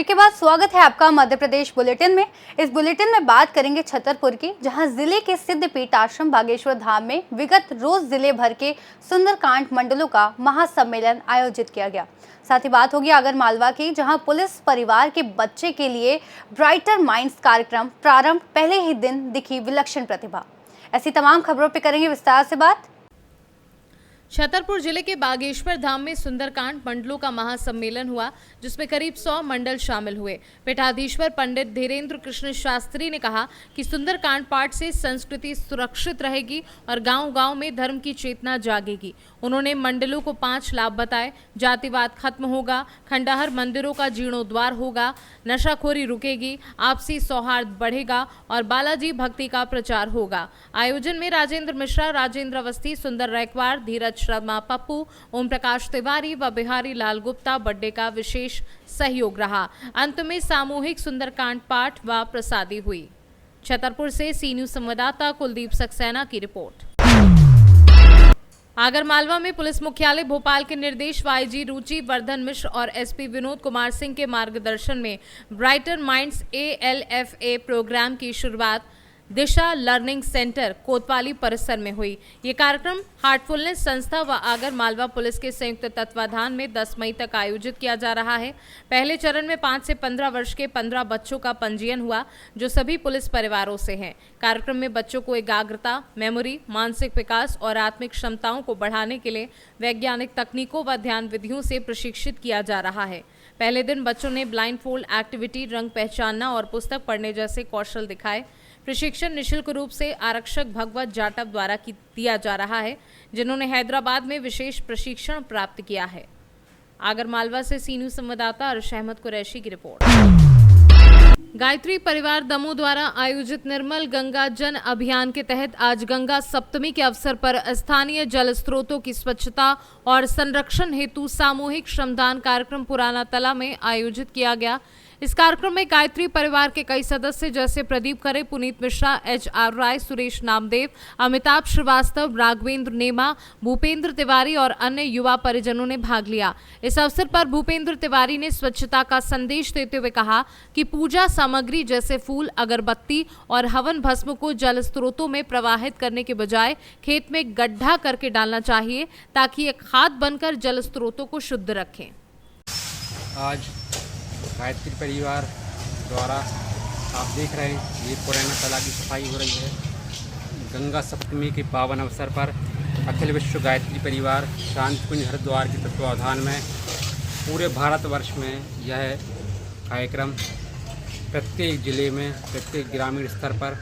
Break के बाद स्वागत है आपका मध्य प्रदेश बुलेटिन में। इस बुलेटिन में बात करेंगे छतरपुर की, जहां जिले के सिद्धपीठ आश्रम बागेश्वर धाम में विगत रोज जिले भर के सुंदरकांड मंडलों का महासम्मेलन आयोजित किया गया। साथ ही बात होगी आगर मालवा की, जहां पुलिस परिवार के बच्चे के लिए ब्राइटर माइंड्स कार्यक्रम प्रारंभ, पहले ही दिन दिखी विलक्षण प्रतिभा। ऐसी तमाम खबरों पर करेंगे विस्तार से बात। छतरपुर जिले के बागेश्वर धाम में सुंदरकांड मंडलों का महासम्मेलन हुआ, जिसमें करीब 100 मंडल शामिल हुए। पीठाधीश्वर पंडित धीरेन्द्र कृष्ण शास्त्री ने कहा कि सुंदरकांड पाठ से संस्कृति सुरक्षित रहेगी और गांव-गांव में धर्म की चेतना जागेगी। उन्होंने मंडलों को 5 लाभ बताए। जातिवाद खत्म होगा, खंडहर मंदिरों का जीर्णोद्वार होगा, नशाखोरी रुकेगी, आपसी सौहार्द बढ़ेगा और बालाजी भक्ति का प्रचार होगा। आयोजन में राजेंद्र मिश्रा, राजेंद्र अवस्थी, सुंदर रैकवार, धीरज शर्मा पप्पू, ओम प्रकाश तिवारी व बिहारी लाल गुप्ता बड्डे का विशेष सहयोग रहा। अंत में सामूहिक सुंदरकांड पाठ व प्रसादी हुई। छतरपुर से सी न्यूज संवाददाता कुलदीप सक्सेना की रिपोर्ट। आगरमालवा में पुलिस मुख्यालय भोपाल के निर्देश आईजी रुचि वर्धन मिश्र और एसपी विनोद कुमार सिंह के मार्गदर्शन में ब्राइटर माइंड्स ALFA प्रोग्राम की शुरुआत दिशा लर्निंग सेंटर कोतवाली परिसर में हुई। ये कार्यक्रम हार्टफुलनेस संस्था व आगर मालवा पुलिस के संयुक्त तत्वाधान में 10 मई तक आयोजित किया जा रहा है। पहले चरण में 5 से 15 वर्ष के 15 बच्चों का पंजीयन हुआ, जो सभी पुलिस परिवारों से हैं। कार्यक्रम में बच्चों को एकाग्रता, मेमोरी, मानसिक विकास और आत्मिक क्षमताओं को बढ़ाने के लिए वैज्ञानिक तकनीकों व ध्यान विधियों से प्रशिक्षित किया जा रहा है। पहले दिन बच्चों ने ब्लाइंड फोल्ड एक्टिविटी, रंग पहचानना और पुस्तक पढ़ने जैसे कौशल दिखाए। प्रशिक्षण निःशुल्क रूप से आरक्षक भगवत जाटव द्वारा दिया जा रहा है, जिन्होंने हैदराबाद में विशेष प्रशिक्षण प्राप्त किया है। आगरमालवा से सी न्यूज संवाददाता अर्श अहमद कुरैशी की रिपोर्ट। गायत्री परिवार दमोह द्वारा आयोजित निर्मल गंगा जन अभियान के तहत आज गंगा सप्तमी के अवसर पर स्थानीय जल स्रोतों की स्वच्छता और संरक्षण हेतु सामूहिक श्रमदान कार्यक्रम पुराना तला में आयोजित किया गया। इस कार्यक्रम में गायत्री परिवार के कई सदस्य जैसे प्रदीप खरे, पुनीत मिश्रा, HR राय, सुरेश नामदेव, अमिताभ श्रीवास्तव, राघवेंद्र नेमा, भूपेंद्र तिवारी और अन्य युवा परिजनों ने भाग लिया। इस अवसर पर भूपेंद्र तिवारी ने स्वच्छता का संदेश देते हुए कहा कि पूजा सामग्री जैसे फूल, अगरबत्ती और हवन भस्म को जल स्रोतों में प्रवाहित करने के बजाय खेत में गड्ढा करके डालना चाहिए, ताकि ये खाद बनकर जल स्रोतों को शुद्ध रखें। आज गायत्री परिवार द्वारा आप देख रहे हैं ये पुराना तला की सफाई हो रही है। गंगा सप्तमी के पावन अवसर पर अखिल विश्व गायत्री परिवार शांतिकुंज हरिद्वार के तत्वावधान में पूरे भारतवर्ष में यह कार्यक्रम प्रत्येक जिले में, प्रत्येक ग्रामीण स्तर पर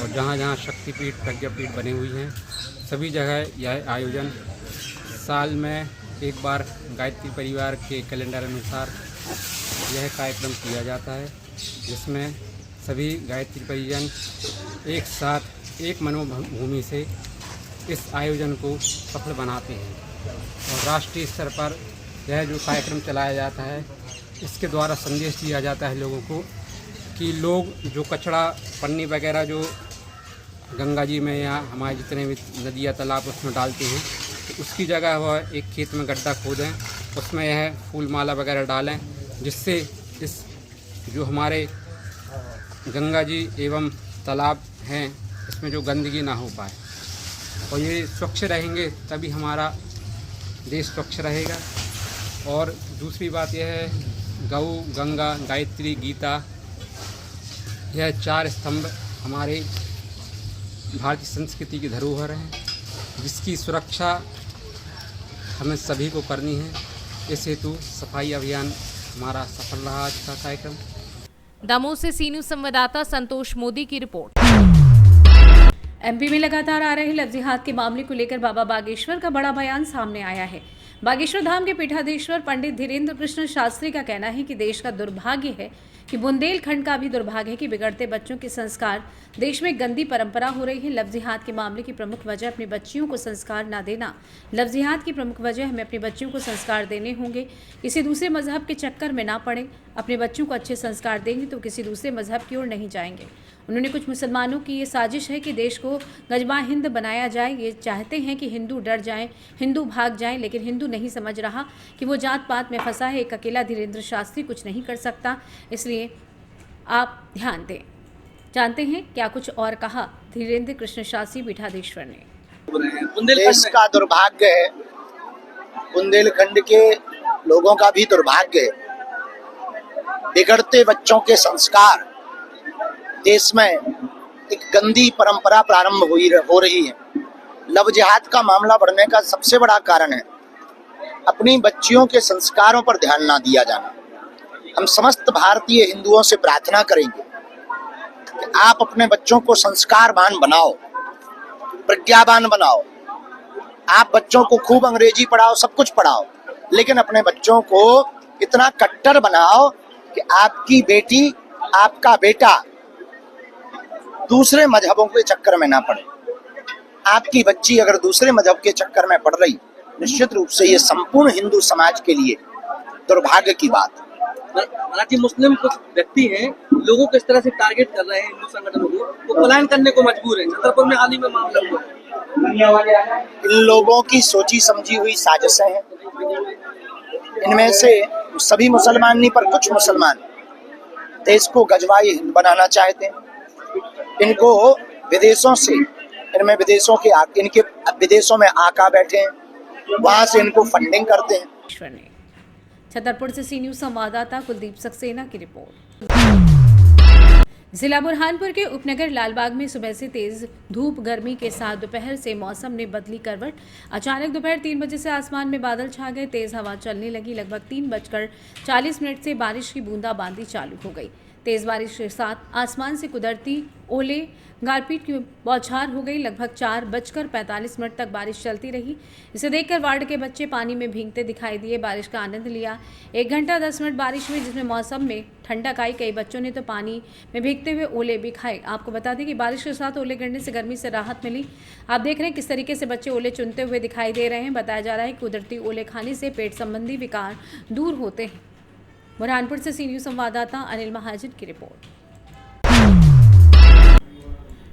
और जहाँ जहाँ शक्तिपीठ, प्रज्ञापीठ बने हुई हैं, सभी जगह यह आयोजन साल में एक बार गायत्री परिवार के कैलेंडर अनुसार यह कार्यक्रम किया जाता है, जिसमें सभी गायत्री परिजन एक साथ एक मनोभूमि से इस आयोजन को सफल बनाते हैं। और राष्ट्रीय स्तर पर यह जो कार्यक्रम चलाया जाता है, इसके द्वारा संदेश दिया जाता है लोगों को कि लोग जो कचरा, पन्नी वगैरह जो गंगा जी में या हमारे जितने भी नदियाँ, तालाब उसमें डालते हैं, तो उसकी जगह वह एक खेत में गड्ढा खोदें, उसमें यह फूल माला वगैरह डालें, जिससे इस जो हमारे गंगा जी एवं तालाब हैं, इसमें जो गंदगी ना हो पाए और ये स्वच्छ रहेंगे, तभी हमारा देश स्वच्छ रहेगा। और दूसरी बात यह है, गौ, गंगा, गायत्री, गीता, यह 4 स्तंभ हमारे भारतीय संस्कृति की धरोहर हैं, जिसकी सुरक्षा हमें सभी को करनी है। इस हेतु सफाई अभियान हमारा सफल रहा आज का कार्यक्रम। दमोह से सी न्यूज संवाददाता संतोष मोदी की रिपोर्ट। MP में लगातार आ रहे लफ्जिहात के मामले को लेकर बाबा बागेश्वर का बड़ा बयान सामने आया है। बागेश्वर धाम के पीठाधीश्वर पंडित धीरेन्द्र कृष्ण शास्त्री का कहना है कि देश का दुर्भाग्य है कि बुंदेलखंड का भी दुर्भाग्य है कि बिगड़ते बच्चों के संस्कार देश में गंदी परंपरा हो रही है। लफ्ज़ जिहाद के मामले की प्रमुख वजह अपनी बच्चियों को संस्कार ना देना। लफ्ज़ जिहाद की प्रमुख वजह हमें अपनी बच्चियों को संस्कार देने होंगे, किसी दूसरे मजहब के चक्कर में ना पड़े। अपने बच्चों को अच्छे संस्कार देंगे तो किसी दूसरे मजहब की ओर नहीं जाएंगे। उन्होंने कुछ मुसलमानों की ये साजिश है कि देश को गजबा हिंद बनाया जाए। ये चाहते हैं कि हिंदू डर जाएं, हिंदू भाग जाएं, लेकिन हिंदू नहीं समझ रहा कि वो जात पात में फंसा है। एक अकेला धीरेन्द्र शास्त्री कुछ नहीं कर सकता, इसलिए आप ध्यान दें। जानते हैं क्या कुछ और कहा धीरेन्द्र कृष्ण शास्त्री पीठाधीश्वर ने। देश का दुर्भाग्य है, बुंदेलखंड के लोगों का भी दुर्भाग्य है। बिगड़ते बच्चों के संस्कार, देश में एक गंदी परंपरा प्रारंभ हो रही है। लव जिहाद का मामला बढ़ने का सबसे बड़ा कारण है अपनी बच्चियों के संस्कारों पर ध्यान ना दिया जाना। हम समस्त भारतीय हिंदुओं से प्रार्थना करेंगे कि आप अपने बच्चों को संस्कारवान बनाओ, प्रज्ञावान बनाओ। आप बच्चों को खूब अंग्रेजी पढ़ाओ, सब कुछ पढ़ाओ, लेकिन अपने बच्चों को इतना कट्टर बनाओ कि आपकी बेटी, आपका बेटा दूसरे मजहबों के चक्कर में ना पड़े। आपकी बच्ची अगर दूसरे मजहब के चक्कर में पड़ रही, निश्चित रूप से ये संपूर्ण हिंदू समाज के लिए दुर्भाग्य की बात है। हालांकि मुस्लिम कुछ व्यक्ति हैं, लोगों को इस तरह से टारगेट कर रहे हैं, हिंदू संगठनों को, वो पलायन करने को मजबूर है। छतरपुर में हाल ही में मामला हुआ। इन लोगों की सोची समझी हुई साजिशें हैं। इनमें से सभी मुसलमान नहीं, पर कुछ मुसलमान देश को गजवाई हिंद बनाना चाहते हैं। इनको विदेशों से, इनमें इनके विदेशों में आका बैठे हैं, वहां से इनको फंडिंग करते हैं। छतरपुर से सी न्यूज संवाददाता कुलदीप सक्सेना की रिपोर्ट। जिला बुरहानपुर के उपनगर लालबाग में सुबह से तेज धूप गर्मी के साथ दोपहर से मौसम ने बदली करवट। अचानक दोपहर 3 बजे से आसमान में बादल छा गए, तेज हवा चलने लगी। लगभग 3:40 से बारिश की बूंदाबांदी चालू हो गई। तेज बारिश के साथ आसमान से कुदरती ओले, गारपीट की बौछार हो गई। लगभग 4:45 तक बारिश चलती रही। इसे देखकर वार्ड के बच्चे पानी में भीगते दिखाई दिए, बारिश का आनंद लिया। 1 घंटा 10 मिनट बारिश हुई, जिसमें मौसम में ठंडक आई। कई बच्चों ने तो पानी में भीगते हुए ओले भी खाए। आपको बता दें कि बारिश के साथ ओले गिरने से गर्मी से राहत मिली। आप देख रहे हैं किस तरीके से बच्चे ओले चुनते हुए दिखाई दे रहे हैं। बताया जा रहा है कि कुदरती ओले खाने से पेट संबंधी विकार दूर होते हैं। बुरहानपुर से सी न्यूज संवाददाता अनिल महाजन की रिपोर्ट।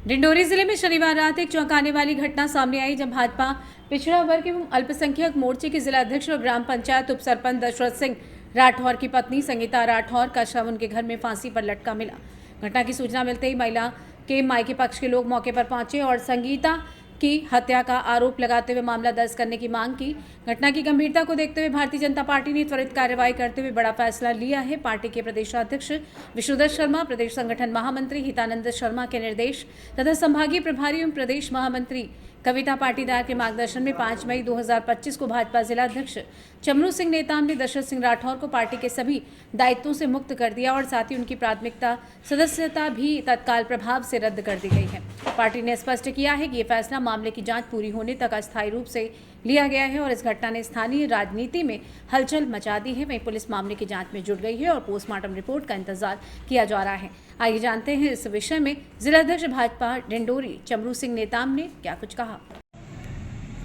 डिंडोरी जिले में शनिवार रात एक चौंकाने वाली घटना सामने आई, जब भाजपा पिछड़ा वर्ग एवं अल्पसंख्यक मोर्चे के जिला अध्यक्ष और ग्राम पंचायत उप सरपंच दशरथ सिंह राठौर की पत्नी संगीता राठौर का शव उनके घर में फांसी पर लटका मिला। घटना की सूचना मिलते ही महिला के मायके पक्ष के लोग मौके पर पहुंचे और संगीता की हत्या का आरोप लगाते हुए मामला दर्ज करने की मांग की। घटना की गंभीरता को देखते हुए भारतीय जनता पार्टी ने त्वरित कार्रवाई करते हुए बड़ा फैसला लिया है। पार्टी के प्रदेशाध्यक्ष विष्णुदत्त शर्मा, प्रदेश संगठन महामंत्री हितानंद शर्मा के निर्देश तथा संभागीय प्रभारी एवं प्रदेश महामंत्री कविता पाटीदार के मार्गदर्शन में 5 मई 2025 को भाजपा जिला अध्यक्ष चमरू सिंह नेताम ने दशरथ सिंह राठौर को पार्टी के सभी दायित्वों से मुक्त कर दिया और साथ ही उनकी प्राथमिकता सदस्यता भी तत्काल प्रभाव से रद्द कर दी गई है। पार्टी ने स्पष्ट किया है कि ये फैसला मामले की जांच पूरी होने तक अस्थायी रूप से लिया गया है और इस घटना ने स्थानीय राजनीति में हलचल मचा दी है। वहीं पुलिस मामले की जांच में जुट गई है और पोस्टमार्टम रिपोर्ट का इंतजार किया जा रहा है। आइए जानते हैं इस विषय में जिलाध्यक्ष भाजपा डिंडोरी चमरू सिंह नेताम ने क्या कुछ कहा।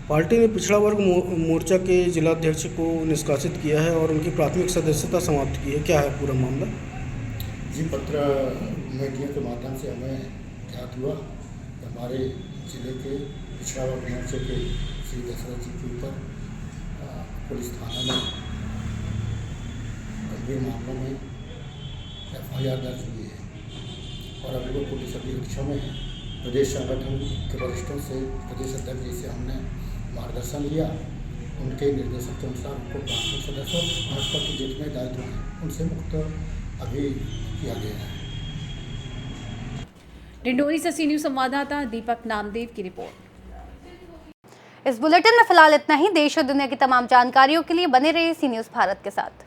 पार्टी ने पिछड़ा वर्ग मोर्चा के जिलाध्यक्ष को निष्कासित किया है और उनकी प्राथमिक सदस्यता समाप्त की है। क्या है पूरा मामला? जी, पत्र मीडिया के माध्यम से हमें ज्ञात हुआ कि हमारे जिले के पिछड़ा वर्ग मोर्चे के श्री दशरथ जी के ऊपर पुलिस थाना में गंभीर मामलों में FIR दर्ज हुई है और अभी वो पुलिस अभिरक्षा में है। प्रदेश संगठन के वरिष्ठों से प्रदेश अध्यक्ष जी से हमने मार्गदर्शन लिया, उनके निर्देशों के अनुसार उनको प्राथमिक सदस्य और भाजपा के जितने दायित्व हैं उनसे मुक्त अभी किया गया है। डिंडोरी से सी न्यूज संवाददाता दीपक नामदेव की रिपोर्ट। इस बुलेटिन में फिलहाल इतना ही। देश और दुनिया की तमाम जानकारियों के लिए बने रहिए सी न्यूज भारत के साथ।